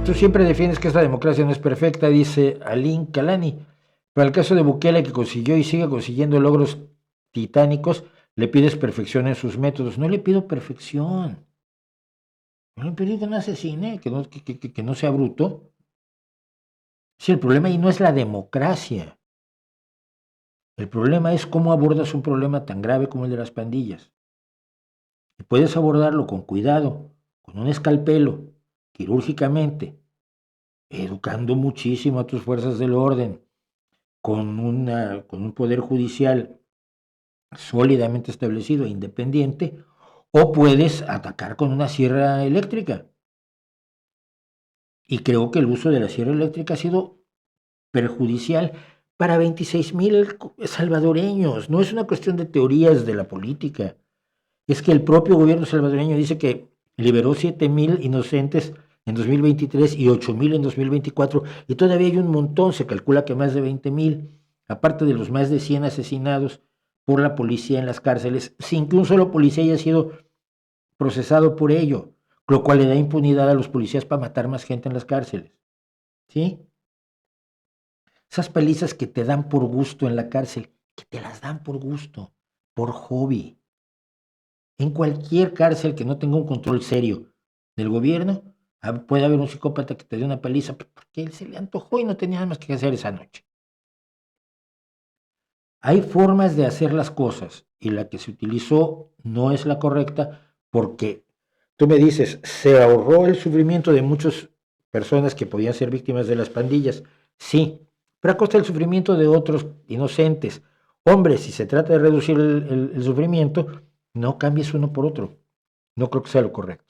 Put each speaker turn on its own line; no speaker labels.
Tú siempre defiendes que esta democracia no es perfecta, dice Alin Kalani. Para el caso de Bukele, que consiguió y sigue consiguiendo logros titánicos, le pides perfección en sus métodos. No le pido perfección. No le pido que no asesine, que no sea bruto. Sí, el problema ahí no es la democracia. El problema es cómo abordas un problema tan grave como el de las pandillas. Y puedes abordarlo con cuidado, con un escalpelo, quirúrgicamente, educando muchísimo a tus fuerzas del orden, con un poder judicial sólidamente establecido e independiente, o puedes atacar con una sierra eléctrica. Y creo que el uso de la sierra eléctrica ha sido perjudicial para 26,000 salvadoreños. No es una cuestión de teorías de la política. Es que el propio gobierno salvadoreño dice que liberó 7,000 inocentes en 2023 y 8,000 en 2024, y todavía hay un montón, se calcula que más de 20,000, aparte de los más de 100 asesinados por la policía en las cárceles, sin que un solo policía haya sido procesado por ello, lo cual le da impunidad a los policías para matar más gente en las cárceles. ¿Sí? Esas palizas que te dan por gusto en la cárcel, que te las dan por gusto, por hobby. En cualquier cárcel que no tenga un control serio del gobierno, puede haber un psicópata que te dé una paliza porque él se le antojó y no tenía nada más que hacer esa noche. Hay formas de hacer las cosas y la que se utilizó no es la correcta porque tú me dices, se ahorró el sufrimiento de muchas personas que podían ser víctimas de las pandillas. Sí, pero a costa del sufrimiento de otros inocentes. Hombre, si se trata de reducir el sufrimiento, no cambies uno por otro. No creo que sea lo correcto.